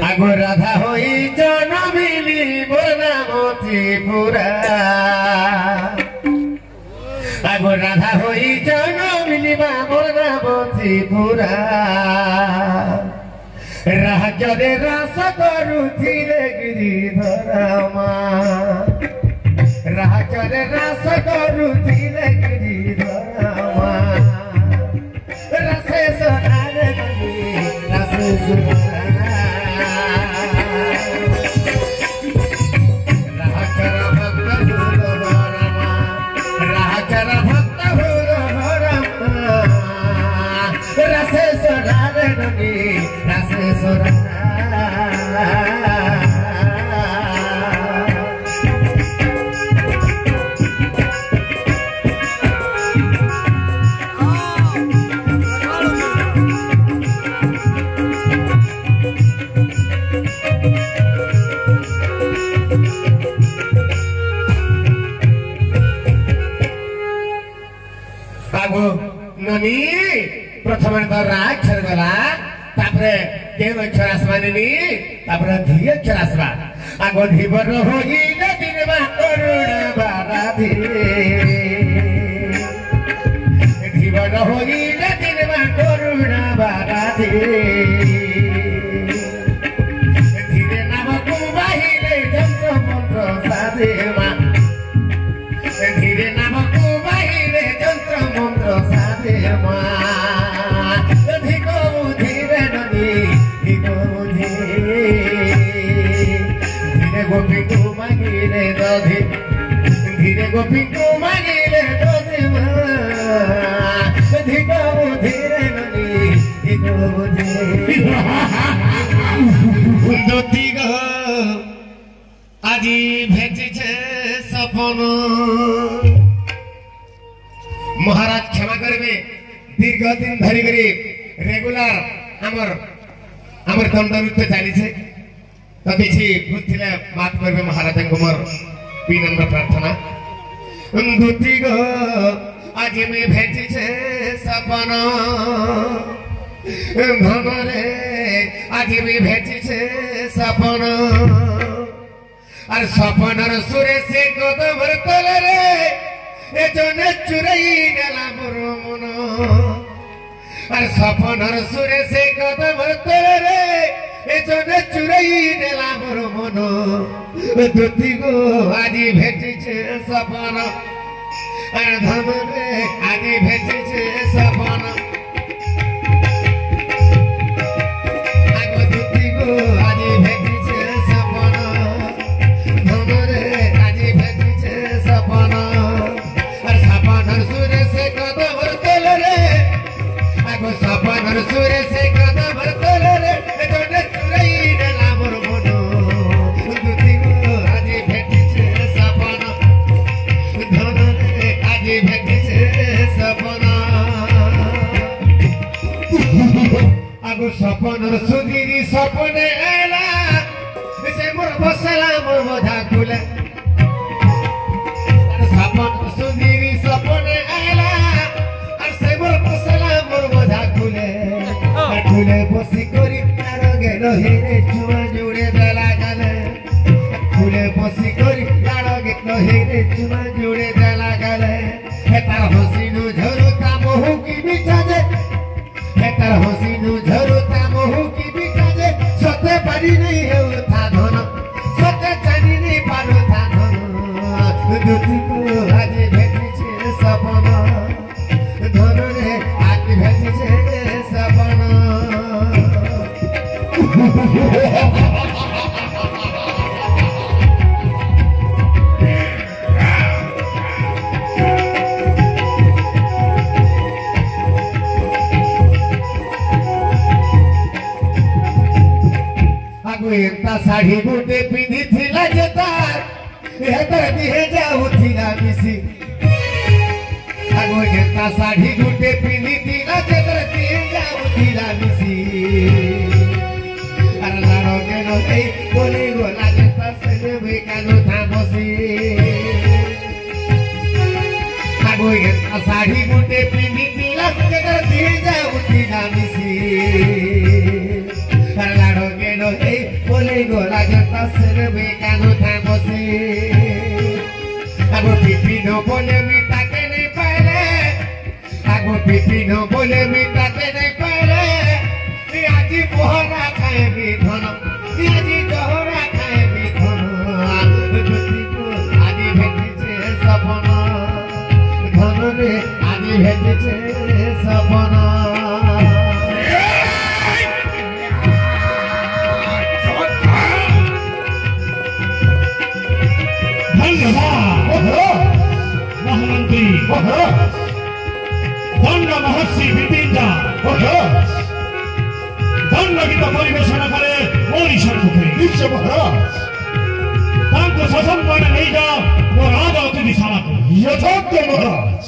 आगो राधा होई जनमिली बोनामती पुरा आगो राधा होई जनमिली बोनामती पुरा राजरे रास करुथिले गिरिधरमा राजरे रास करुथिले गिरिधरमा रसे सोनारे रसे सोनारे प्रथम तो राक्षर गला तापरे देव अक्षर आसमानी तापरे धी अक्षर आसमा आगो धीवर होई दिन मा करुण बाराधी धीवर होई दिन मा करुण बाराधी धीरे नाम को बाहिले जंत्र मंत्र साधे मा धीरे नाम को बाहिले जंत्र मंत्र साधे मा गोपी को मांगिले दधि धीरे गोपी को मांगिले दधि धिको धीरे ननी धिको धीरे उन्नति गो आजी भेटिछे सपन महाराज क्षमा करबे दीर्घ दिन धरी करी रेगुलर हमर दंड नृत्य चली छे तो किसी भूल थिले माफ करबे महाराज को मोर विनम्र प्रार्थना धुति गो आज में भेटी छे सपन भमरे आज में भेटी छे सपन और सपनर सुरे से कत भरतले रे ए जने चुराई नेला मोर मन और सपनर सुरे से कत भरतले रे एजने चुराई नेला मोर मन धुति गो आजी भेटिछे सपन धमरे आजी भेटिछे सपन आगो धुति गो आजी भेटिछे सपन धमरे आजी भेटिछे सपन और सपन सुरे से कत भरतले रे आगो सपन सुरे से कत भरतले रे सपन सुधीरी सपने एला से मोर बसला मोर बोझा खुले सपन सुधीरी सपने एला और से मोर बसला मोर बोझा खुले खुले बसी करी तार गेलो हेरे छुआ जुड़े देला गले खुले बसी करी तार गेलो हेरे छुआ जुड़े देला गले हे तार हसीनु झरुता मोहु की बिछा दे हे तार हसीनु झरुता मोहु की बिकाजे सते पारी नहीं है था धन सते जानी नहीं पारो था धन धुति को आज भेटिछे सपन धन रे आज भेटिछे सपन साड़ी गोटे पिंधि थिला जतार हेतर दिहे जाऊ थिला मिसी आगो जेता साड़ी गोटे पिंधि थिला जेतर दिहे जाऊ थिला मिसी अर लारो के नो ए बोले गोला जेता से बेकानो था बसी आगो जेता साड़ी गोटे पिंधि थिला जेतर दिहे जाऊ थिला मिसी अर लारो के नो ए গলা জটা সেরবে কানু থামসি আগো পিপিন বলে মি তাকে নেই পাইলে আগো পিপিন বলে মি তাকে নেই পাইলে আজি বহরা খাইবি ধন আজি জহরা খাইবি ধন আজি ভেটিছে সপন ধন রে আজি ভেটিছে সপন মহামন্ত্রী দণ্ড মহর্ষি বিপিনদা দণ্ডগীত পরিবেশনা করে মোরি সম্মুখে তাଙ୍କୁ ଶାସନ ପାଇଁ ନେଇଯାଅ ମୋ ରାଜ ଅତିଥି ଶାଳାକୁ ଯଥାର୍ଥ ମହାରାଜ